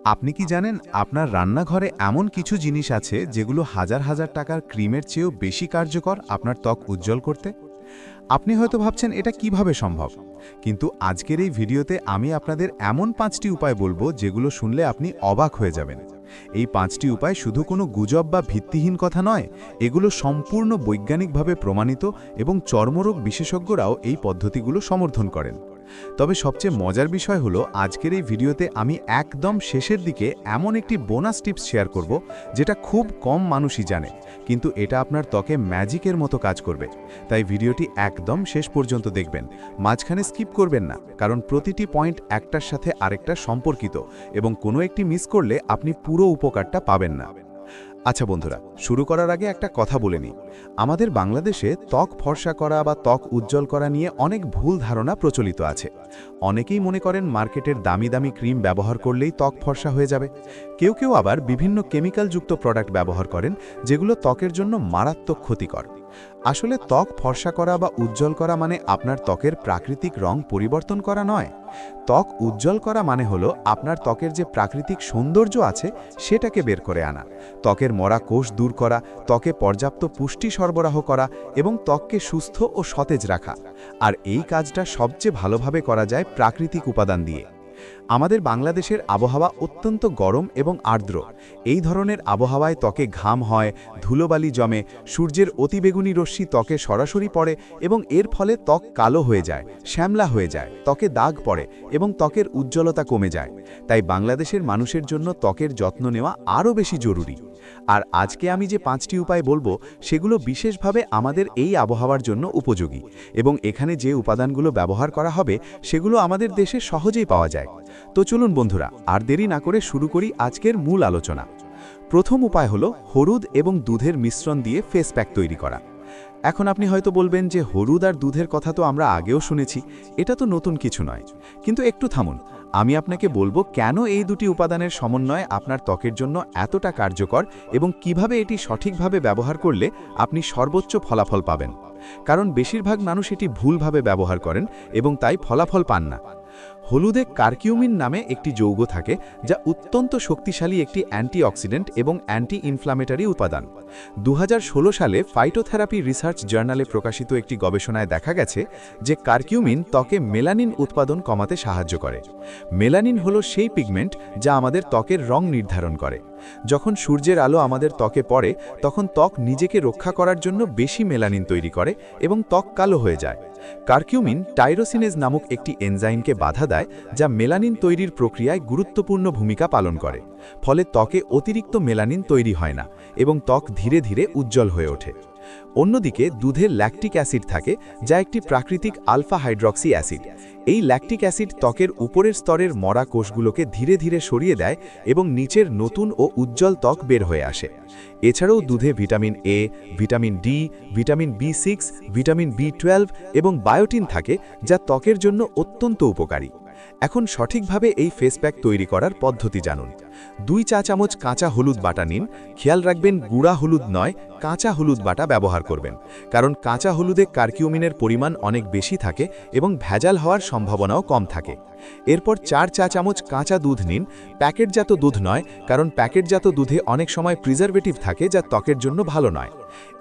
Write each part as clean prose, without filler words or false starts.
আপনি কি জানেন আপনার রান্নাঘরে এমন কিছু জিনিস আছে যেগুলো হাজার হাজার টাকার ক্রিমের চেয়েও বেশি কার্যকর আপনার ত্বক উজ্জ্বল করতে? আপনি হয়তো ভাবছেন এটা কিভাবে সম্ভব, কিন্তু আজকের এই ভিডিওতে আমি আপনাদের এমন 5টি উপায় বলবো যেগুলো শুনলে আপনি অবাক হয়ে যাবেন। এই 5টি উপায় শুধু কোনো গুজব বা ভিত্তিহীন কথা নয়, এগুলো সম্পূর্ণ বৈজ্ঞানিকভাবে প্রমাণিত এবং চর্মরোগ বিশেষজ্ঞরাও এই পদ্ধতিগুলো সমর্থন করেন। তবে সবচেয়ে মজার বিষয় হলো আজকের এই ভিডিওতে আমি একদম শেষের দিকে এমন একটি বোনাস টিপস শেয়ার করব যেটা খুব কম মানুষই জানে, কিন্তু এটা আপনার ত্বকে ম্যাজিকের মতো কাজ করবে। তাই ভিডিওটি একদম শেষ পর্যন্ত দেখবেন, মাঝখানে স্কিপ করবেন না, কারণ প্রতিটি পয়েন্ট একটার সাথে আরেকটা সম্পর্কিত এবং কোনো একটি মিস করলে আপনি পুরো উপকারটা পাবেন না। আচ্ছা বন্ধুরা, শুরু করার আগে একটা কথা বলে নিই। আমাদের বাংলাদেশে ত্বক ফর্সা করা বা ত্বক উজ্জ্বল করা নিয়ে অনেক ভুল ধারণা প্রচলিত আছে। অনেকেই মনে করেন মার্কেটের দামি দামি ক্রিম ব্যবহার করলেই ত্বক ফর্সা হয়ে যাবে। কেউ কেউ আবার বিভিন্ন কেমিক্যালযুক্ত প্রোডাক্ট ব্যবহার করেন যেগুলো ত্বকের জন্য মারাত্মক ক্ষতিকর। আসলে ত্বক ফর্সা করা বা উজ্জ্বল করা মানে আপনার ত্বকের প্রাকৃতিক রং পরিবর্তন করা নয়। ত্বক উজ্জ্বল করা মানে হলো আপনার ত্বকের যে প্রাকৃতিক সৌন্দর্য আছে সেটাকে বের করে আনা, ত্বকের মরা কোষ দূর করা, ত্বকে পর্যাপ্ত পুষ্টি সরবরাহ করা এবং ত্বককে সুস্থ ও সতেজ রাখা। আর এই কাজটা সবচেয়ে ভালোভাবে করা যায় প্রাকৃতিক উপাদান দিয়ে। আমাদের বাংলাদেশের আবহাওয়া অত্যন্ত গরম এবং আর্দ্র। এই ধরনের আবহাওয়ায় ত্বকে ঘাম হয়, ধুলোবালি জমে, সূর্যের অতিবেগুনি রশ্মি ত্বকে সরাসরি পড়ে এবং এর ফলে ত্বক কালো হয়ে যায়, শ্যামলা হয়ে যায়, ত্বকে দাগ পড়ে এবং ত্বকের উজ্জ্বলতা কমে যায়। তাই বাংলাদেশের মানুষের জন্য ত্বকের যত্ন নেওয়া আরও বেশি জরুরি। আর আজকে আমি যে 5টি উপায় বলবো সেগুলো বিশেষভাবে আমাদের এই আবহাওয়ার জন্য উপযোগী, এবং এখানে যে উপাদানগুলো ব্যবহার করা হবে সেগুলো আমাদের দেশে সহজেই পাওয়া যায়। তো চলুন বন্ধুরা, আর দেরি না করে শুরু করি আজকের মূল আলোচনা। প্রথম উপায় হলো হলুদ এবং দুধের মিশ্রণ দিয়ে ফেস প্যাক তৈরি করা। এখন আপনি হয়তো বলবেন যে হলুদ আর দুধের কথা তো আমরা আগেও শুনেছি, এটা তো নতুন কিছু নয়। কিন্তু একটু থামুন, আমি আপনাকে বলবো কেন এই দুটি উপাদানের সমন্বয় আপনার ত্বকের জন্য এতটা কার্যকর এবং কিভাবে এটি সঠিকভাবে ব্যবহার করলে আপনি সর্বোচ্চ ফলাফল পাবেন। কারণ বেশিরভাগ মানুষ এটি ভুলভাবে ব্যবহার করেন এবং তাই ফলাফল পান না। হলুদে কারকিউমিন নামে একটি যৌগ থাকে যা অত্যন্ত শক্তিশালী একটি অ্যান্টিঅক্সিডেন্ট এবং অ্যান্টি ইনফ্লামেটরি উপাদান। 2016 সালে ফাইটোথেরাপি রিসার্চ জার্নালে প্রকাশিত একটি গবেষণায় দেখা গেছে যে কারকিউমিন ত্বকে মেলানিন উৎপাদন কমাতে সাহায্য করে। মেলানিন হলো সেই পিগমেন্ট যা আমাদের ত্বকের রং নির্ধারণ করে। যখন সূর্যের আলো আমাদের ত্বকে পড়ে তখন ত্বক নিজেকে রক্ষা করার জন্য বেশি মেলানিন তৈরি করে এবং ত্বক কালো হয়ে যায়। কারকিউমিন টাইরোসিনেজ নামক একটি এনজাইমকে বাধা দেয় যা মেলানিন তৈরির প্রক্রিয়ায় গুরুত্বপূর্ণ ভূমিকা পালন করে। ফলে ত্বকে অতিরিক্ত মেলানিন তৈরি হয় না এবং ত্বক ধীরে ধীরে উজ্জ্বল হয়ে ওঠে। অন্যদিকে দুধে ল্যাকটিক অ্যাসিড থাকে যা একটি প্রাকৃতিক আলফা হাইড্রক্সি অ্যাসিড। এই ল্যাকটিক অ্যাসিড ত্বকের উপরের স্তরের মরা কোষগুলোকে ধীরে ধীরে সরিয়ে দেয় এবং নিচের নতুন ও উজ্জ্বল ত্বক বের হয়ে আসে। এছাড়াও দুধে vitamin A, vitamin D, vitamin বি6, vitamin বি12 এবং বায়োটিন থাকে যা ত্বকের জন্য অত্যন্ত উপকারী। এখন সঠিকভাবে এই ফেস প্যাক তৈরি করার পদ্ধতি জানুন। 2 চা চামচ কাঁচা হলুদ বাটা নিন। খেয়াল রাখবেন গুঁড়া হলুদ নয়, কাঁচা হলুদ বাটা ব্যবহার করবেন, কারণ কাঁচা হলুদে কারকিউমিনের পরিমাণ অনেক বেশি থাকে এবং ভেজাল হওয়ার সম্ভাবনাও কম থাকে। এরপর 4 চা চামচ কাঁচা দুধ নিন। প্যাকেটজাত দুধ নয়, কারণ প্যাকেটজাত দুধে অনেক সময় প্রিজারভেটিভ থাকে যা ত্বকের জন্য ভালো নয়।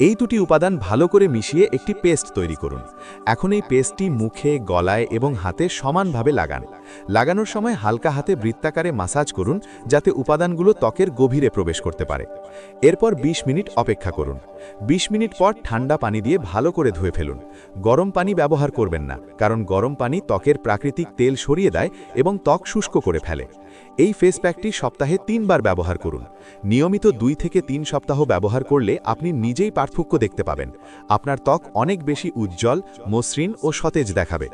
এই দুটি উপাদান ভালো করে মিশিয়ে একটি পেস্ট তৈরি করুন। এখন এই পেস্টটি মুখে, গলায় এবং হাতে সমানভাবে লাগান। লাগানোর সময় হালকা হাতে বৃত্তাকারে মাসাজ করুন যাতে উপাদানগুলো ত্বকের গভীরে প্রবেশ করতে পারে। এরপর 20 মিনিট অপেক্ষা করুন। 20 মিনিট পর ঠান্ডা পানি দিয়ে ভালো করে ধুয়ে ফেলুন। গরম পানি ব্যবহার করবেন না, কারণ গরম পানি ত্বকের প্রাকৃতিক তেল সরিয়ে দেয় এবং ত্বক শুষ্ক করে ফেলে। এই ফেস প্যাকটি সপ্তাহে 3 বার ব্যবহার করুন। নিয়মিত 2 থেকে 3 সপ্তাহ ব্যবহার করলে আপনি নিজেই পার্থক্য দেখতে পাবেন। আপনার ত্বক অনেক বেশি উজ্জ্বল, মসৃণ ও সতেজ দেখাবে।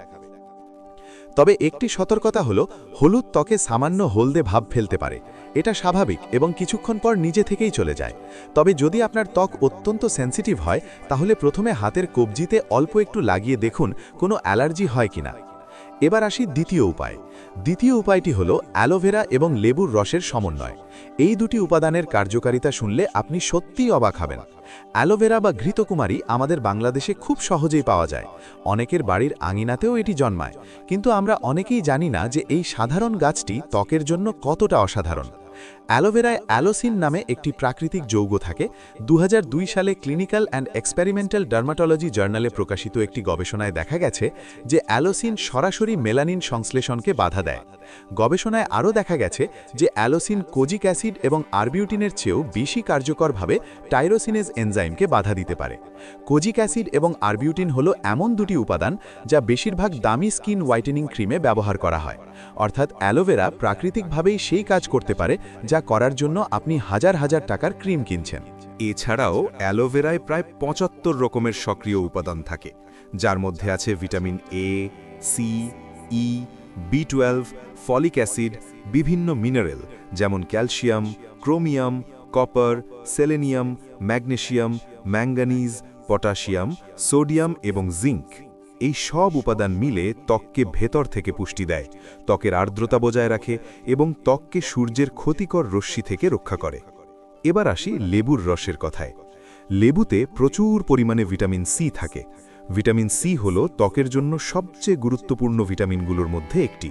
তবে একটি সতর্কতা হলো, হলুদ ত্বকে সামান্য হলদে ভাব ফেলতে পারে। এটা স্বাভাবিক এবং কিছুক্ষণ পর নিজে থেকেই চলে যায়। তবে যদি আপনার ত্বক অত্যন্ত সেনসিটিভ হয় তাহলে প্রথমে হাতের কবজিতে অল্প একটু লাগিয়ে দেখুন কোনো অ্যালার্জি হয় কিনা। এবার আসি দ্বিতীয় উপায়। দ্বিতীয় উপায়টি হলো অ্যালোভেরা এবং লেবুর রসের সমন্বয়। এই দুটি উপাদানের কার্যকারিতা শুনলে আপনি সত্যিই অবাক হবেন। অ্যালোভেরা বা ঘৃতকুমারী আমাদের বাংলাদেশে খুব সহজেই পাওয়া যায়। অনেকের বাড়ির আঙিনাতেও এটি জন্মায়, কিন্তু আমরা অনেকেই জানি না যে এই সাধারণ গাছটি ত্বকের জন্য কতটা অসাধারণ। অ্যালোভেরায় অ্যালোসিন নামে একটি প্রাকৃতিক যৌগ থাকে। 2002 সালে ক্লিনিক্যাল অ্যান্ড এক্সপেরিমেন্টাল ডার্মাটোলজি জার্নালে প্রকাশিত একটি গবেষণায় দেখা গেছে যে অ্যালোসিন সরাসরি মেলানিন সংশ্লেষণকে বাধা দেয়। গবেষণায় আরও দেখা গেছে যে অ্যালোসিন কোজিক অ্যাসিড এবং আরবিউটিনের চেয়েও বেশি কার্যকরভাবে টাইরোসিনেজ এনজাইমকে বাধা দিতে পারে। কোজিক অ্যাসিড এবং আরবিউটিন হলো এমন দুটি উপাদান যা বেশিরভাগ দামি স্কিন হোয়াইটেনিং ক্রিমে ব্যবহার করা হয়। অর্থাৎ অ্যালোভেরা প্রাকৃতিকভাবেই সেই কাজ করতে পারে যা করার জন্য আপনি হাজার হাজার টাকার ক্রিম কিনছেন। এছাড়াও অ্যালোভেরায় প্রায় 75 রকমের সক্রিয় উপাদান থাকে, যার মধ্যে আছে ভিটামিন এ, সি, ই, বি12, ফলিক অ্যাসিড, বিভিন্ন মিনারেল যেমন calcium, chromium, copper, selenium, magnesium, manganese, potassium, sodium এবং জিঙ্ক। এই সব উপাদান মিলে ত্বককে ভেতর থেকে পুষ্টি দেয়, ত্বকের আর্দ্রতা বজায় রাখে এবং ত্বককে সূর্যের ক্ষতিকর রশ্মি থেকে রক্ষা করে। এবার আসি লেবুর রসের কথায়। লেবুতে প্রচুর পরিমাণে ভিটামিন সি থাকে। ভিটামিন সি হল ত্বকের জন্য সবচেয়ে গুরুত্বপূর্ণ ভিটামিনগুলোর মধ্যে একটি।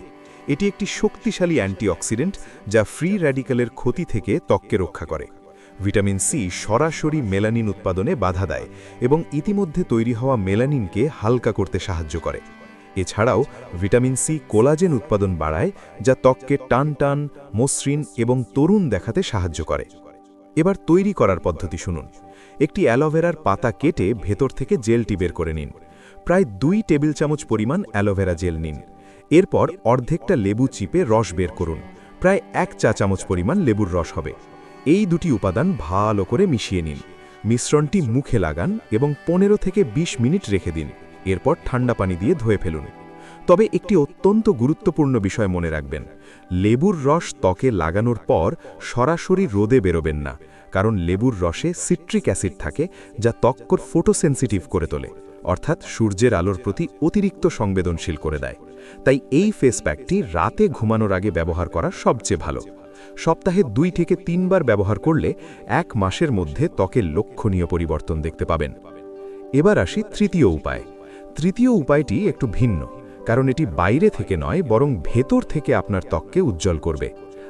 এটি একটি শক্তিশালী অ্যান্টিঅক্সিডেন্ট যা ফ্রি র্যাডিক্যালের ক্ষতি থেকে ত্বককে রক্ষা করে। ভিটামিন সি সরাসরি মেলানিন উৎপাদনে বাধা দেয় এবং ইতিমধ্যে তৈরি হওয়া মেলানিনকে হালকা করতে সাহায্য করে। এছাড়াও ভিটামিন সি কোলাজেন উৎপাদন বাড়ায়, যা ত্বককে টান টান, মসৃণ এবং তরুণ দেখাতে সাহায্য করে। এবার তৈরি করার পদ্ধতি শুনুন। একটি অ্যালোভেরার পাতা কেটে ভেতর থেকে জেলটি বের করে নিন। প্রায় 2 টেবিল চামচ পরিমাণ অ্যালোভেরা জেল নিন। এরপর অর্ধেকটা লেবু চিপে রস বের করুন। প্রায় 1 চা চামচ পরিমাণ লেবুর রস হবে। এই দুটি উপাদান ভালো করে মিশিয়ে নিন। মিশ্রণটি মুখে লাগান এবং 15 থেকে 20 মিনিট রেখে দিন। এরপর ঠান্ডা পানি দিয়ে ধুয়ে ফেলুন। তবে একটি অত্যন্ত গুরুত্বপূর্ণ বিষয় মনে রাখবেন, লেবুর রস ত্বকে লাগানোর পর সরাসরি রোদে বেরোবেন না, কারণ লেবুর রসে সিট্রিক অ্যাসিড থাকে যা ত্বককে ফটোসেনসিটিভ করে তোলে, অর্থাৎ সূর্যের আলোর প্রতি অতিরিক্ত সংবেদনশীল করে দেয়। তাই এই ফেস প্যাকটি রাতে ঘুমানোর আগে ব্যবহার করা সবচেয়ে ভালো। সপ্তাহে 2 থেকে 3 বার ব্যবহার করলে 1 মাসের মধ্যে ত্বকের লক্ষণীয় পরিবর্তন দেখতে পাবেন। এবার আসি তৃতীয় উপায়। তৃতীয় উপায়টি একটু ভিন্ন, কারণ এটি বাইরে থেকে নয় বরং ভেতর থেকে আপনার ত্বককে উজ্জ্বল করবে।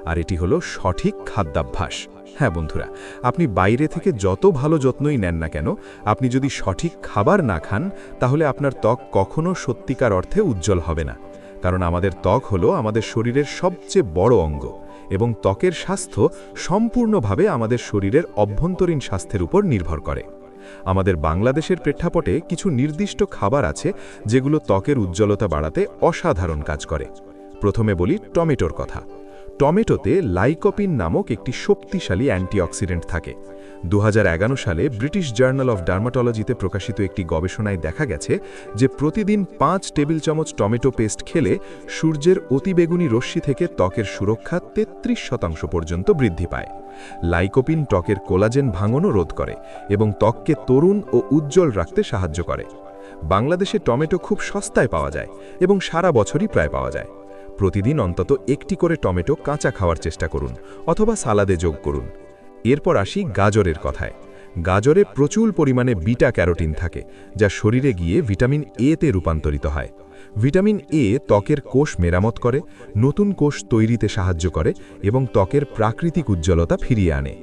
আর এটি হলো সঠিক খাদ্যাভ্যাস। হ্যাঁ বন্ধুরা, আপনি বাইরে থেকে যত ভালো যত্নই নেন না কেন, আপনি যদি সঠিক খাবার না খান, তাহলে আপনার ত্বক কখনো সত্যিকার অর্থে উজ্জ্বল হবে না। কারণ আমাদের ত্বক হলো আমাদের শরীরের সবচেয়ে বড় অঙ্গ এবং ত্বকের স্বাস্থ্য সম্পূর্ণভাবে আমাদের শরীরের অভ্যন্তরীণ স্বাস্থ্যের উপর নির্ভর করে। আমাদের বাংলাদেশের প্রেক্ষাপটে কিছু নির্দিষ্ট খাবার আছে যেগুলো ত্বকের উজ্জ্বলতা বাড়াতে অসাধারণ কাজ করে। প্রথমে বলি টমেটোর কথা। টমেটোতে লাইকোপিন নামক একটি শক্তিশালী অ্যান্টিঅক্সিডেন্ট থাকে। 2011 সালে ব্রিটিশ জার্নাল অফ ডার্মাটোলজিতে প্রকাশিত একটি গবেষণায় দেখা গেছে যে প্রতিদিন 5 টেবিল চামচ টমেটো পেস্ট খেলে সূর্যের অতিবেগুনি রশ্মি থেকে ত্বকের সুরক্ষা 33% পর্যন্ত বৃদ্ধি পায়। লাইকোপিন ত্বকের কোলাজেন ভাঙনও রোধ করে এবং ত্বককে তরুণ ও উজ্জ্বল রাখতে সাহায্য করে। বাংলাদেশে টমেটো খুব সস্তায় পাওয়া যায় এবং সারা বছরই প্রায় পাওয়া যায়। প্রতিদিন অন্তত একটি করে টমেটো কাঁচা খাওয়ার চেষ্টা করুন অথবা সালাদে যোগ করুন। এরপর আসি গাজরের কথায়। গাজরে প্রচুর পরিমাণে বিটা ক্যারোটিন থাকে, যা শরীরে গিয়ে ভিটামিন এ তে রূপান্তরিত হয়। ভিটামিন এ ত্বকের কোষ মেরামত করে, নতুন কোষ তৈরিতে সাহায্য করে এবং ত্বকের প্রাকৃতিক উজ্জ্বলতা ফিরিয়ে আনে।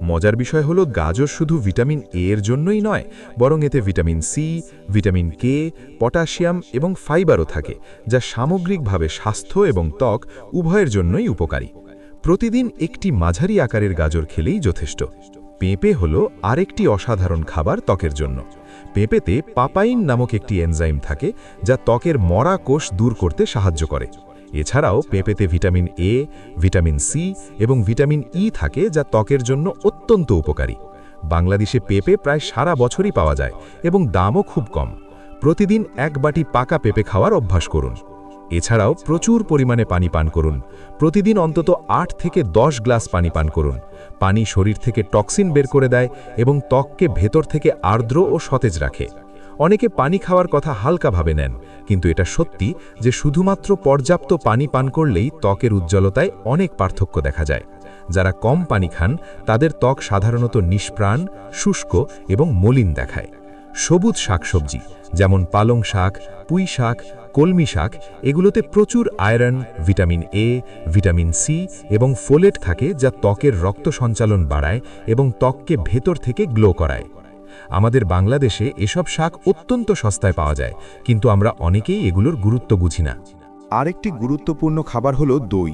মজার বিষয় হলো গাজর শুধু ভিটামিন এ এর জন্যই নয়, বরং এতে vitamin C, vitamin K, potassium এবং ফাইবারও থাকে, যা সামগ্রিকভাবে স্বাস্থ্য এবং ত্বক উভয়ের জন্যই উপকারী। প্রতিদিন একটি মাঝারি আকারের গাজর খেলেই যথেষ্ট। পেঁপে হলো আরেকটি অসাধারণ খাবার ত্বকের জন্য। পেঁপেতে পাপাইন নামক একটি এনজাইম থাকে যা ত্বকের মরা কোষ দূর করতে সাহায্য করে। এছাড়াও পেঁপেতে ভিটামিন এ, ভিটামিন সি এবং ভিটামিন ই থাকে যা ত্বকের জন্য অত্যন্ত উপকারী। বাংলাদেশে পেঁপে প্রায় সারা বছরই পাওয়া যায় এবং দামও খুব কম। প্রতিদিন 1 বাটি পাকা পেঁপে খাওয়ার অভ্যাস করুন। এছাড়াও প্রচুর পরিমাণে পানি পান করুন। প্রতিদিন অন্তত 8 থেকে 10 গ্লাস পানি পান করুন। পানি শরীর থেকে টক্সিন বের করে দেয় এবং ত্বককে ভেতর থেকে আর্দ্র ও সতেজ রাখে। অনেকে পানি খাওয়ার কথা হালকাভাবে নেন, কিন্তু এটা সত্যি যে শুধুমাত্র পর্যাপ্ত পানি পান করলেই ত্বকের উজ্জ্বলতায় অনেক পার্থক্য দেখা যায়। যারা কম পানি খান তাদের ত্বক সাধারণত নিষ্প্রাণ, শুষ্ক এবং মলিন দেখায়। সবুজ শাকসবজি যেমন পালং শাক, পুঁই শাক, কলমি শাক এগুলোতে প্রচুর iron, vitamin A, vitamin C এবং ফোলেট থাকে, যা ত্বকের রক্ত সঞ্চালন বাড়ায় এবং ত্বককে ভেতর থেকে গ্লো করায়। আমাদের বাংলাদেশে এসব শাক অত্যন্ত সস্তায় পাওয়া যায়, কিন্তু আমরা অনেকেই এগুলোর গুরুত্ব বুঝি না। আরেকটি গুরুত্বপূর্ণ খাবার হলো দই।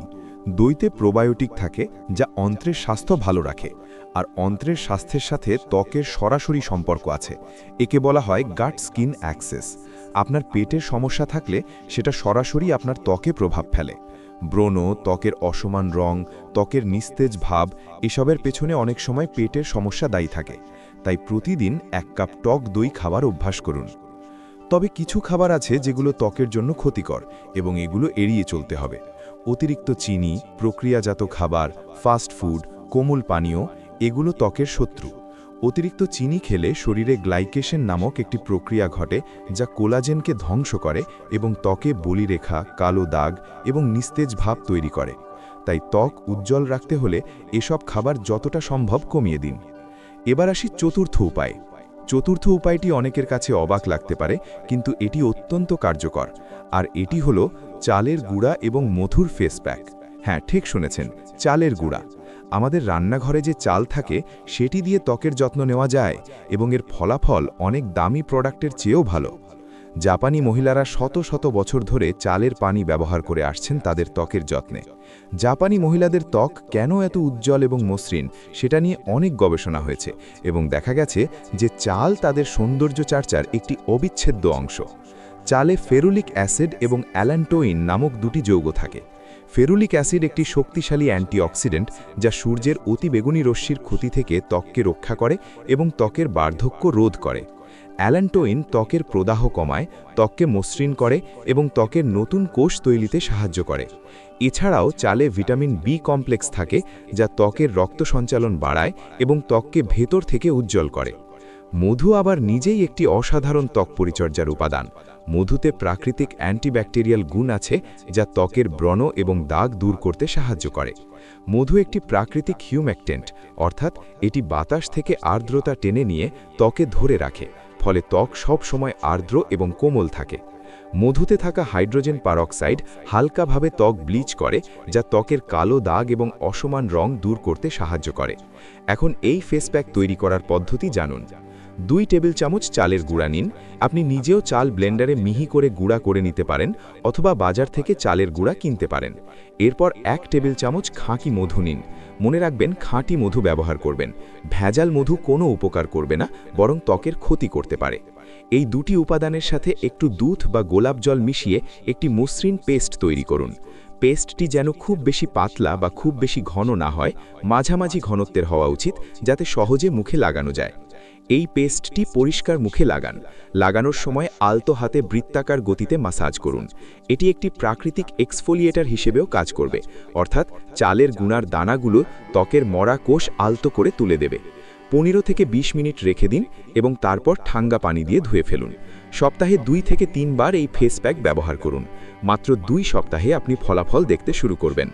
দইতে প্রোবায়োটিক থাকে যা অন্ত্রের স্বাস্থ্য ভালো রাখে, আর অন্ত্রের স্বাস্থ্যের সাথে ত্বকের সরাসরি সম্পর্ক আছে। একে বলা হয় গাট স্কিন অ্যাক্সেস। আপনার পেটের সমস্যা থাকলে সেটা সরাসরি আপনার ত্বকে প্রভাব ফেলে। ব্রণ, ত্বকের অসমান রং, ত্বকের নিস্তেজ ভাব এসবের পেছনে অনেক সময় পেটের সমস্যা দায়ী থাকে। তাই প্রতিদিন 1 কাপ টক দই খাবার অভ্যাস করুন। তবে কিছু খাবার আছে যেগুলো ত্বকের জন্য ক্ষতিকর এবং এগুলো এড়িয়ে চলতে হবে। অতিরিক্ত চিনি, প্রক্রিয়াজাত খাবার, ফাস্ট ফুড, কোমল পানীয় এগুলো ত্বকের শত্রু। অতিরিক্ত চিনি খেলে শরীরে গ্লাইকেশন নামক একটি প্রক্রিয়া ঘটে যা কোলাজেনকে ধ্বংস করে এবং ত্বকে বলিরেখা, কালো দাগ এবং নিস্তেজ ভাব তৈরি করে। তাই ত্বক উজ্জ্বল রাখতে হলে এসব খাবার যতটা সম্ভব কমিয়ে দিন। এবার আসি চতুর্থ উপায়। চতুর্থ উপায়টি অনেকের কাছে অবাক লাগতে পারে, কিন্তু এটি অত্যন্ত কার্যকর। আর এটি হলো চালের গুঁড়া এবং মধুর ফেস প্যাক। হ্যাঁ, ঠিক শুনেছেন, চালের গুঁড়া। আমাদের রান্নাঘরে যে চাল থাকে সেটি দিয়ে ত্বকের যত্ন নেওয়া যায় এবং এর ফলাফল অনেক দামি প্রোডাক্টের চেয়েও ভালো। জাপানি মহিলারা শত শত বছর ধরে চালের পানি ব্যবহার করে আসছেন তাদের ত্বকের যত্নে। জাপানি মহিলাদের ত্বক কেন এত উজ্জ্বল এবং মসৃণ সেটা নিয়ে অনেক গবেষণা হয়েছে এবং দেখা গেছে যে চাল তাদের সৌন্দর্য চর্চার একটি অবিচ্ছেদ্য অংশ। চালে ফেরুলিক অ্যাসিড এবং অ্যালান্টোইন নামক দুটি যৌগ থাকে। ফেরুলিক অ্যাসিড একটি শক্তিশালী অ্যান্টিঅক্সিডেন্ট যা সূর্যের অতিবেগুনি রশ্মির ক্ষতি থেকে ত্বককে রক্ষা করে এবং ত্বকের বার্ধক্য রোধ করে। অ্যালান্টোইন ত্বকের প্রদাহ কমায়, ত্বককে মসৃণ করে এবং ত্বকের নতুন কোষ তৈরিতে সাহায্য করে। এছাড়াও চালে ভিটামিন বি কমপ্লেক্স থাকে যা ত্বকের রক্ত সঞ্চালন বাড়ায় এবং ত্বককে ভেতর থেকে উজ্জ্বল করে। মধু আবার নিজেই একটি অসাধারণ ত্বক পরিচর্যার উপাদান। মধুতে প্রাকৃতিক অ্যান্টিব্যাকটেরিয়াল গুণ আছে যা ত্বকের ব্রণ এবং দাগ দূর করতে সাহায্য করে। মধু একটি প্রাকৃতিক হিউমেকটেন্ট, অর্থাৎ এটি বাতাস থেকে আর্দ্রতা টেনে নিয়ে ত্বকে ধরে রাখে, ফলে ত্বক সব সময় আর্দ্র এবং কোমল থাকে। মধুতে থাকা হাইড্রোজেন পারঅক্সাইড হালকাভাবে ত্বক ব্লিচ করে, যা ত্বকের কালো দাগ এবং অসমান রং দূর করতে সাহায্য করে। এখন এই ফেস প্যাক তৈরি করার পদ্ধতি জানুন। 2 টেবিল চামচ চালের গুঁড়া নিন। আপনি নিজেও চাল ব্লেন্ডারে মিহি করে গুঁড়া করে নিতে পারেন অথবা বাজার থেকে চালের গুঁড়া কিনতে পারেন। এরপর 1 টেবিল চামচ খাঁটি মধু নিন। মনে রাখবেন, খাঁটি মধু ব্যবহার করবেন। ভেজাল মধু কোনো উপকার করবে না, বরং ত্বকের ক্ষতি করতে পারে। এই দুটি উপাদানের সাথে একটু দুধ বা গোলাপ জল মিশিয়ে একটি মসৃণ পেস্ট তৈরি করুন। পেস্টটি যেন খুব বেশি পাতলা বা খুব বেশি ঘন না হয়, মাঝামাঝি ঘনত্বের হওয়া উচিত, যাতে সহজে মুখে লাগানো যায়। এই পেস্টটি পরিষ্কার মুখে লাগান। লাগানোর সময় আলতো হাতে বৃত্তাকার গতিতে মাসাজ করুন। এটি একটি প্রাকৃতিক এক্সফোলিয়েটার হিসেবেও কাজ করবে, অর্থাৎ চালের গুঁড়ার দানাগুলো ত্বকের মরা কোষ আলতো করে তুলে দেবে। 15 থেকে 20 মিনিট রেখে দিন এবং তারপর ঠান্ডা পানি দিয়ে ধুয়ে ফেলুন। সপ্তাহে 2 থেকে 3 বার এই ফেস প্যাক ব্যবহার করুন। মাত্র 2 সপ্তাহে আপনি ফলাফল দেখতে শুরু করবেন।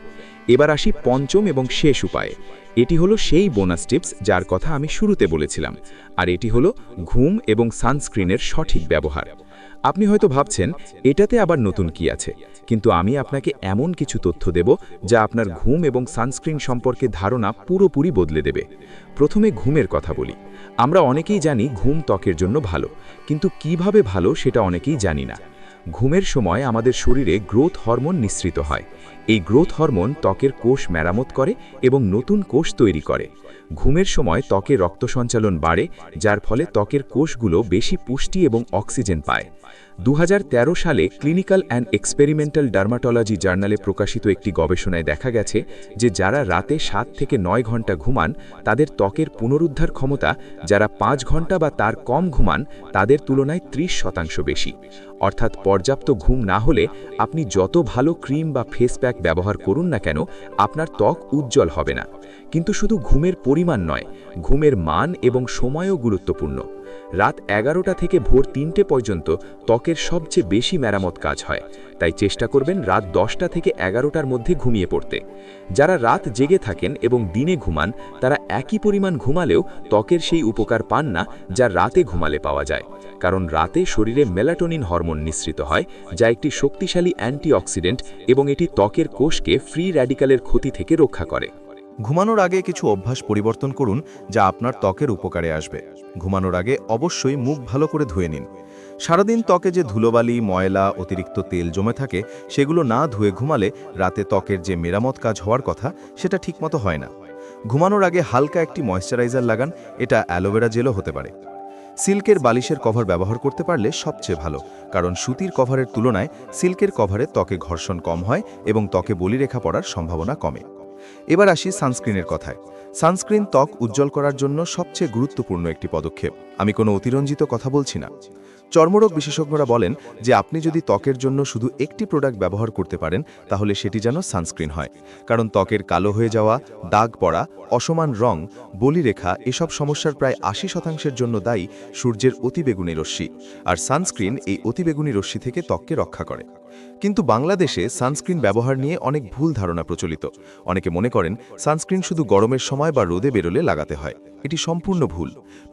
এবার আসি পঞ্চম এবং শেষ উপায়ে। এটি হলো সেই বোনাস টিপস যার কথা আমি শুরুতে বলেছিলাম, আর এটি হলো ঘুম এবং সানস্ক্রিনের সঠিক ব্যবহার। আপনি হয়তো ভাবছেন, এটাতে আবার নতুন কি আছে? কিন্তু আমি আপনাকে এমন কিছু তথ্য দেব যা আপনার ঘুম এবং সানস্ক্রিন সম্পর্কে ধারণা পুরোপুরি বদলে দেবে। প্রথমে ঘুমের কথা বলি। আমরা অনেকেই জানি ঘুম ত্বকের জন্য ভালো, কিন্তু কিভাবে ভালো সেটা অনেকেই জানি না। ঘুমের সময় আমাদের শরীরে গ্রোথ হরমোন নিঃসৃত হয়। এই গ্রোথ হরমোন ত্বকের কোষ মেরামত করে এবং নতুন কোষ তৈরি করে। ঘুমের সময় ত্বকে রক্ত সঞ্চালন বাড়ে, যার ফলে ত্বকের কোষগুলো বেশি পুষ্টি এবং অক্সিজেন পায়। 2013 সালে ক্লিনিক্যাল অ্যান্ড এক্সপেরিমেন্টাল ডার্মাটোলজি জার্নালে প্রকাশিত একটি গবেষণায় দেখা গেছে যে যারা রাতে 7 থেকে 9 ঘন্টা ঘুমান তাদের ত্বকের পুনরুদ্ধার ক্ষমতা যারা 5 ঘন্টা বা তার কম ঘুমান তাদের তুলনায় 30% বেশি। অর্থাৎ পর্যাপ্ত ঘুম না হলে আপনি যত ভালো ক্রিম বা ফেস প্যাক ব্যবহার করুন না কেন, আপনার ত্বক উজ্জ্বল হবে না। কিন্তু শুধু ঘুমের পরিমাণ নয়, ঘুমের মান এবং সময়ও গুরুত্বপূর্ণ। রাত 11টা থেকে ভোর 3টে পর্যন্ত ত্বকের সবচেয়ে বেশি মেরামত কাজ হয়, তাই চেষ্টা করবেন রাত 10টা থেকে 11টার মধ্যে ঘুমিয়ে পড়তে। যারা রাত জেগে থাকেন এবং দিনে ঘুমান তারা একই পরিমাণ ঘুমালেও ত্বকের সেই উপকার পান না যা রাতে ঘুমালে পাওয়া যায়, কারণ রাতে শরীরে মেলাটোনিন হরমোন নিঃসৃত হয়, যা একটি শক্তিশালী অ্যান্টিঅক্সিডেন্ট এবং এটি ত্বকের কোষকে ফ্রি র্যাডিক্যালের ক্ষতি থেকে রক্ষা করে। ঘুমানোর আগে কিছু অভ্যাস পরিবর্তন করুন যা আপনার ত্বকের উপকারে আসবে। ঘুমানোর আগে অবশ্যই মুখ ভালো করে ধুয়ে নিন। সারাদিন ত্বকে যে ধুলোবালি, ময়লা, অতিরিক্ত তেল জমে থাকে সেগুলো না ধুয়ে ঘুমালে রাতে ত্বকের যে মেরামত কাজ হওয়ার কথা সেটা ঠিকমতো হয় না। ঘুমানোর আগে হালকা একটি ময়েশ্চারাইজার লাগান, এটা অ্যালোভেরা জেলও হতে পারে। সিল্কের বালিশের কভার ব্যবহার করতে পারলে সবচেয়ে ভালো, কারণ সুতির কভারের তুলনায় সিল্কের কভারে ত্বকে ঘর্ষণ কম হয় এবং ত্বকে বলিরেখা পড়ার সম্ভাবনা কমে। এবার আসি সানস্ক্রিনের কথায়। সানস্ক্রিন ত্বক উজ্জ্বল করার জন্য সবচেয়ে গুরুত্বপূর্ণ একটি পদক্ষেপ। আমি কোনো অতিরঞ্জিত কথা বলছি না। চর্মরোগ বিশেষজ্ঞরা বলেন যে আপনি যদি ত্বকের জন্য শুধু একটি প্রোডাক্ট ব্যবহার করতে পারেন তাহলে সেটি যেন সানস্ক্রিন হয়, কারণ ত্বকের কালো হয়ে যাওয়া, দাগ পড়া, অসমান রং, বলিরেখা এসব সমস্যার প্রায় 80% জন্য দায়ী সূর্যের অতিবেগুনি রশ্মি, আর সানস্ক্রিন এই অতিবেগুনি রশ্মি থেকে ত্বককে রক্ষা করে। কিন্তু বাংলাদেশে সানস্ক্রিন ব্যবহার নিয়ে অনেক ভুল ধারণা প্রচলিত। অনেকে মনে করেন সানস্ক্রিন শুধু গরমের সময় বা রোদে বেরোলে লাগাতে হয়। এটি সম্পূর্ণ ভুল।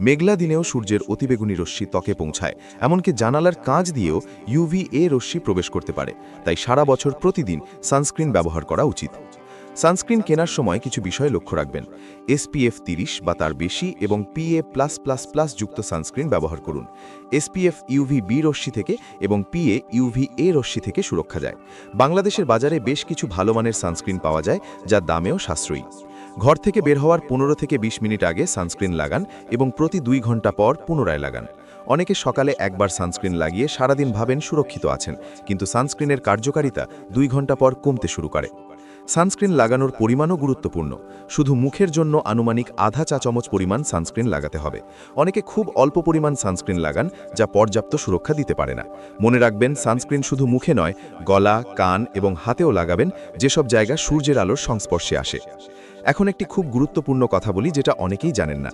মেঘলা দিনেও সূর্যের অতিবেগুনি রশ্মি ত্বকে পৌঁছায়, এমনকি জানালার কাঁচ দিয়েও UVA রশ্মি প্রবেশ করতে পারে। তাই সারা বছর প্রতিদিন সানস্ক্রিন ব্যবহার করা উচিত। সানস্ক্রিন কেনার সময় কিছু বিষয় লক্ষ্য রাখবেন। SPF 30 বা তার বেশি এবং PA+++ যুক্ত সানস্ক্রিন ব্যবহার করুন। SPF UVB রশ্মি থেকে এবং PA UVA রশ্মি থেকে সুরক্ষা যায়। বাংলাদেশের বাজারে বেশ কিছু ভালো মানের সানস্ক্রিন পাওয়া যায় যা দামেও সাশ্রয়ী। ঘর থেকে বের হওয়ার 15 থেকে 20 মিনিট আগে সানস্ক্রিন লাগান এবং প্রতি 2 ঘন্টা পর পুনরায় লাগান। অনেকে সকালে একবার সানস্ক্রিন লাগিয়ে সারাদিন ভাবেন সুরক্ষিত আছেন, কিন্তু সানস্ক্রিনের কার্যকারিতা 2 ঘন্টা পর কমতে শুরু করে। সানস্ক্রিন লাগানোর পরিমাণও গুরুত্বপূর্ণ। শুধু মুখের জন্য আনুমানিক আধা চা চামচ পরিমাণ সানস্ক্রিন লাগাতে হবে। অনেকে খুব অল্প পরিমাণ সানস্ক্রিন লাগান যা পর্যাপ্ত সুরক্ষা দিতে পারে না। মনে রাখবেন, সানস্ক্রিন শুধু মুখে নয়, গলা, কান এবং হাতেও লাগাবেন, যেসব জায়গা সূর্যের আলোর সংস্পর্শে আসে। এখন একটি খুব গুরুত্বপূর্ণ কথা বলি যেটা অনেকেই জানেন না।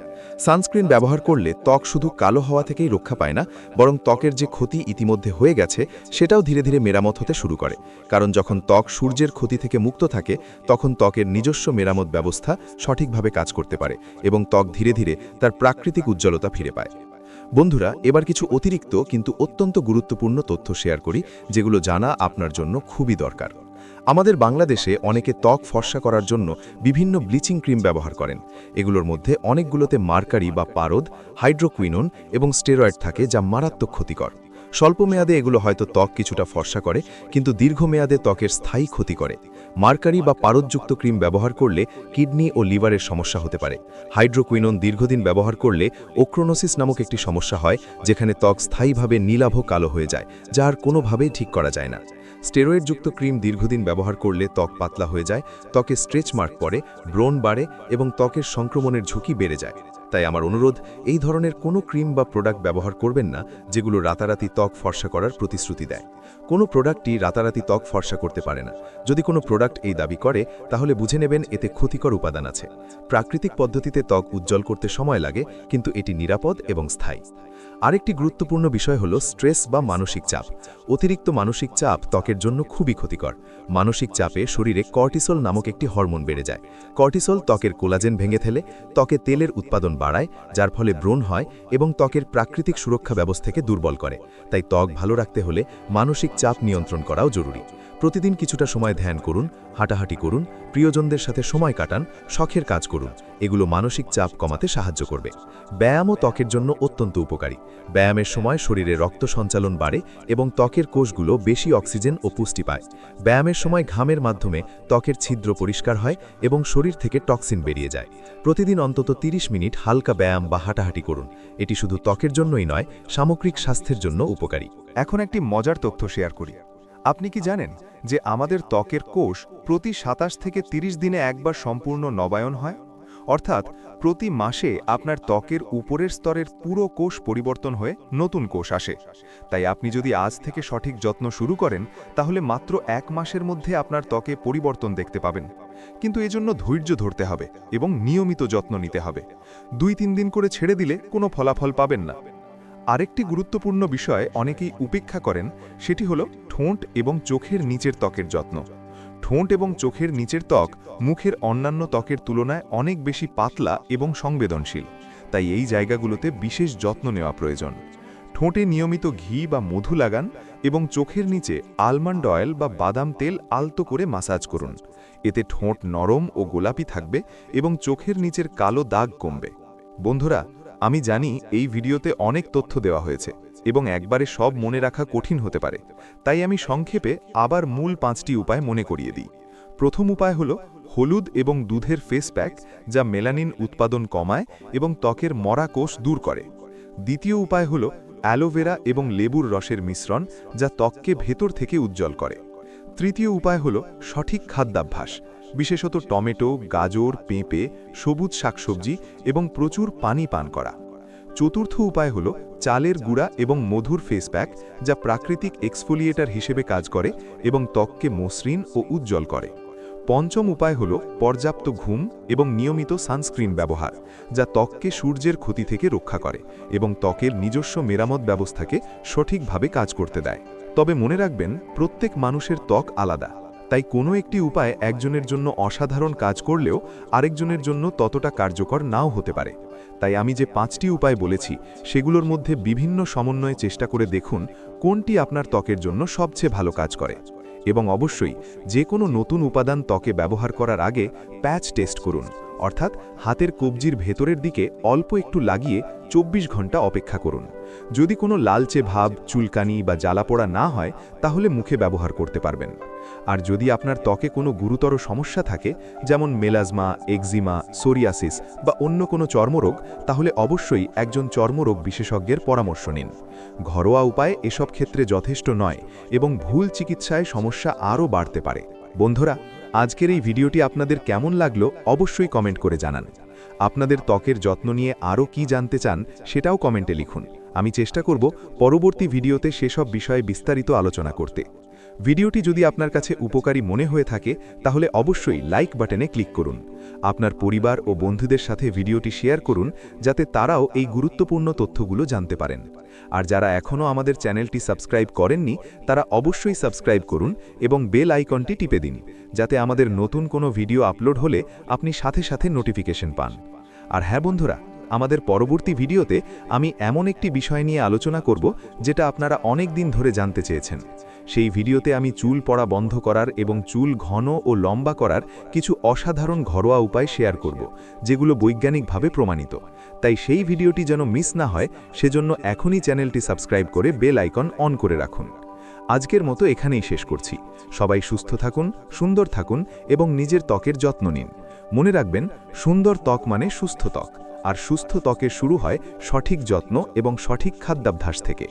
সানস্ক্রিন ব্যবহার করলে ত্বক শুধু কালো হওয়া থেকেই রক্ষা পায় না, বরং ত্বকের যে ক্ষতি ইতিমধ্যে হয়ে গেছে সেটাও ধীরে ধীরে মেরামত হতে শুরু করে। কারণ যখন ত্বক সূর্যের ক্ষতি থেকে মুক্ত থাকে তখন ত্বকের নিজস্ব মেরামত ব্যবস্থা সঠিকভাবে কাজ করতে পারে এবং ত্বক ধীরে ধীরে তার প্রাকৃতিক উজ্জ্বলতা ফিরে পায়। বন্ধুরা, এবার কিছু অতিরিক্ত কিন্তু অত্যন্ত গুরুত্বপূর্ণ তথ্য শেয়ার করি যেগুলো জানা আপনার জন্য খুবই দরকার। আমাদের বাংলাদেশে অনেকে ত্বক ফর্সা করার জন্য বিভিন্ন ব্লিচিং ক্রিম ব্যবহার করেন। এগুলোর মধ্যে অনেকগুলোতে মার্কারি বা পারদ, হাইড্রোকুইনোন এবং স্টেরয়েড থাকে যা মারাত্মক ক্ষতিকর। স্বল্প মেয়াদে এগুলো হয়তো ত্বক কিছুটা ফর্সা করে, কিন্তু দীর্ঘমেয়াদে ত্বকের স্থায়ী ক্ষতি করে। মার্কারি বা পারদযুক্ত ক্রিম ব্যবহার করলে কিডনি ও লিভারের সমস্যা হতে পারে। হাইড্রোকুইনোন দীর্ঘদিন ব্যবহার করলে ওক্রোনোসিস নামক একটি সমস্যা হয়, যেখানে ত্বক স্থায়ীভাবে নীলাভ কালো হয়ে যায়, যা আর কোনোভাবেই ঠিক করা যায় না। স্টেরয়েডযুক্ত ক্রিম দীর্ঘদিন ব্যবহার করলে ত্বক পাতলা হয়ে যায়, ত্বকে স্ট্রেচ মার্ক পড়ে, ব্রণ বাড়ে এবং ত্বকের সংক্রমণের ঝুঁকি বেড়ে যায়। তাই আমার অনুরোধ, এই ধরনের কোনো ক্রিম বা প্রোডাক্ট ব্যবহার করবেন না যেগুলো রাতারাতি ত্বক ফর্সা করার প্রতিশ্রুতি দেয়। কোনো প্রোডাক্টই রাতারাতি ত্বক ফর্সা করতে পারে না। যদি কোনো প্রোডাক্ট এই দাবি করে তাহলে বুঝে নেবেন এতে ক্ষতিকর উপাদান আছে। প্রাকৃতিক পদ্ধতিতে ত্বক উজ্জ্বল করতে সময় লাগে, কিন্তু এটি নিরাপদ এবং স্থায়ী। আরেকটি গুরুত্বপূর্ণ বিষয় হলো স্ট্রেস বা মানসিক চাপ। অতিরিক্ত মানসিক চাপ ত্বকের জন্য খুবই ক্ষতিকর। মানসিক চাপে শরীরে কর্টিসল নামক একটি হরমোন বেড়ে যায়। কর্টিসল ত্বকের কোলাজেন ভেঙে ফেলে, ত্বকে তেলের উৎপাদন বাড়ায়, যার ফলে ব্রণ হয় এবং ত্বকের প্রাকৃতিক সুরক্ষা ব্যবস্থাকে দুর্বল করে। তাই ত্বক ভালো রাখতে হলে মানসিক চাপ নিয়ন্ত্রণ করাও জরুরি। প্রতিদিন কিছুটা সময় ধ্যান করুন, হাঁটাহাঁটি করুন, প্রিয়জনদের সাথে সময় কাটান, শখের কাজ করুন। এগুলো মানসিক চাপ কমাতে সাহায্য করবে। ব্যায়ামও ত্বকের জন্য অত্যন্ত উপকারী। ব্যায়ামের সময় শরীরে রক্ত সঞ্চালন বাড়ে এবং ত্বকের কোষগুলো বেশি অক্সিজেন ও পুষ্টি পায়। ব্যায়ামের সময় ঘামের মাধ্যমে ত্বকের ছিদ্র পরিষ্কার হয় এবং শরীর থেকে টক্সিন বেরিয়ে যায়। প্রতিদিন অন্তত 30 মিনিট হালকা ব্যায়াম বা হাঁটাহাঁটি করুন। এটি শুধু ত্বকের জন্যই নয়, সামগ্রিক স্বাস্থ্যের জন্য উপকারী। এখন একটি মজার তথ্য শেয়ার করি। আপনি কি জানেন যে আমাদের ত্বকের কোষ প্রতি 27 থেকে 30 দিনে একবার সম্পূর্ণ নবায়ন হয়? অর্থাৎ প্রতি মাসে আপনার ত্বকের উপরের স্তরের পুরো কোষ পরিবর্তন হয়ে নতুন কোষ আসে। তাই আপনি যদি আজ থেকে সঠিক যত্ন শুরু করেন তাহলে মাত্র 1 মাসের মধ্যে আপনার ত্বকে পরিবর্তন দেখতে পাবেন। কিন্তু এজন্য ধৈর্য ধরতে হবে এবং নিয়মিত যত্ন নিতে হবে। 2-3 দিন করে ছেড়ে দিলে কোনো ফলাফল পাবেন না। আরেকটি গুরুত্বপূর্ণ বিষয় অনেকেই উপেক্ষা করেন, সেটি হলো ঠোঁট এবং চোখের নিচের ত্বকের যত্ন। ঠোঁট এবং চোখের নিচের ত্বক মুখের অন্যান্য ত্বকের তুলনায় অনেক বেশি পাতলা এবং সংবেদনশীল, তাই এই জায়গাগুলোতে বিশেষ যত্ন নেওয়া প্রয়োজন। ঠোঁটে নিয়মিত ঘি বা মধু লাগান এবং চোখের নিচে আলমন্ড অয়েল বা বাদাম তেল আলতো করে মাসাজ করুন। এতে ঠোঁট নরম ও গোলাপি থাকবে এবং চোখের নিচের কালো দাগ কমবে। বন্ধুরা, আমি জানি এই ভিডিওতে অনেক তথ্য দেওয়া হয়েছে এবং একবারে সব মনে রাখা কঠিন হতে পারে, তাই আমি সংক্ষেপে আবার মূল 5টি উপায় মনে করিয়ে দিই। প্রথম উপায় হলো হলুদ এবং দুধের ফেস প্যাক, যা মেলানিন উৎপাদন কমায় এবং ত্বকের মরা কোষ দূর করে। দ্বিতীয় উপায় হলো অ্যালোভেরা এবং লেবুর রসের মিশ্রণ, যা ত্বককে ভেতর থেকে উজ্জ্বল করে। তৃতীয় উপায় হলো সঠিক খাদ্যাভ্যাস, বিশেষত টমেটো, গাজর, পেঁপে, সবুজ শাকসবজি এবং প্রচুর পানি পান করা। চতুর্থ উপায় হলো চালের গুঁড়া এবং মধুর ফেস প্যাক, যা প্রাকৃতিক এক্সফোলিয়েটার হিসেবে কাজ করে এবং ত্বককে মসৃণ ও উজ্জ্বল করে। পঞ্চম উপায় হলো পর্যাপ্ত ঘুম এবং নিয়মিত সানস্ক্রিন ব্যবহার, যা ত্বককে সূর্যের ক্ষতি থেকে রক্ষা করে এবং ত্বকের নিজস্ব মেরামত ব্যবস্থাকে সঠিকভাবে কাজ করতে দেয়। তবে মনে রাখবেন, প্রত্যেক মানুষের ত্বক আলাদা, তাই কোনো একটি উপায় একজনের জন্য অসাধারণ কাজ করলেও আরেকজনের জন্য ততটা কার্যকর নাও হতে পারে। তাই আমি যে 5টি উপায় বলেছি, সেগুলোর মধ্যে বিভিন্ন সমন্বয়ে চেষ্টা করে দেখুন কোনটি আপনার ত্বকের জন্য সবচেয়ে ভালো কাজ করে। এবং অবশ্যই যে কোনো নতুন উপাদান ত্বকে ব্যবহার করার আগে প্যাচ টেস্ট করুন, অর্থাৎ হাতের কবজির ভেতরের দিকে অল্প একটু লাগিয়ে 24 ঘন্টা অপেক্ষা করুন। যদি কোনো লালচে ভাব, চুলকানি বা জ্বালাপোড়া না হয়, তাহলে মুখে ব্যবহার করতে পারবেন। আর যদি আপনার ত্বকে কোনো গুরুতর সমস্যা থাকে, যেমন মেলাজমা, এক্সিমা, সোরিয়াসিস বা অন্য কোনো চর্মরোগ, তাহলে অবশ্যই একজন চর্মরোগ বিশেষজ্ঞের পরামর্শ নিন। ঘরোয়া উপায় এসব ক্ষেত্রে যথেষ্ট নয় এবং ভুল চিকিৎসায় সমস্যা আরও বাড়তে পারে। বন্ধুরা, আজকের এই ভিডিওটি আপনাদের কেমন লাগলো অবশ্যই কমেন্ট করে জানান। আপনাদের ত্বকের যত্ন নিয়ে আরও কি জানতে চান সেটাও কমেন্টে লিখুন। আমি চেষ্টা করব পরবর্তী ভিডিওতে সেসব বিষয়ে বিস্তারিত আলোচনা করতে। ভিডিওটি যদি আপনার কাছে উপকারী মনে হয়ে থাকে, তাহলে অবশ্যই লাইক বাটনে ক্লিক করুন। আপনার পরিবার ও বন্ধুদের সাথে ভিডিওটি শেয়ার করুন, যাতে তারাও এই গুরুত্বপূর্ণ তথ্যগুলো জানতে পারেন। আর যারা এখনও আমাদের চ্যানেলটি সাবস্ক্রাইব করেননি, তারা অবশ্যই সাবস্ক্রাইব করুন এবং বেল আইকনটি টিপে দিন, যাতে আমাদের নতুন কোনো ভিডিও আপলোড হলে আপনি সাথে সাথে নোটিফিকেশন পান। আর হ্যাঁ বন্ধুরা, আমাদের পরবর্তী ভিডিওতে আমি এমন একটি বিষয় নিয়ে আলোচনা করব যেটা আপনারা অনেক দিন ধরে জানতে চেয়েছেন। সেই ভিডিওতে আমি চুল পড়া বন্ধ করার এবং চুল ঘন ও লম্বা করার কিছু অসাধারণ ঘরোয়া উপায় শেয়ার করব, যেগুলো বৈজ্ঞানিকভাবে প্রমাণিত। তাই সেই ভিডিওটি যেন মিস না হয়, সেজন্য এখনই চ্যানেলটি সাবস্ক্রাইব করে বেল আইকন অন করে রাখুন। আজকের মতো এখানেই শেষ করছি। সবাই সুস্থ থাকুন, সুন্দর থাকুন এবং নিজের ত্বকের যত্ন নিন। মনে রাখবেন, সুন্দর ত্বক মানে সুস্থ ত্বক, আর সুস্থ ত্বকের শুরু হয় সঠিক যত্ন এবং সঠিক খাদ্যাভ্যাস থেকে।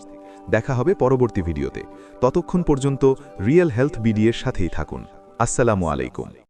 দেখা হবে পরবর্তী ভিডিওতে। ততক্ষণ পর্যন্ত রিয়েল হেলথ বিডি এর সাথেই থাকুন। আসসালামু আলাইকুম।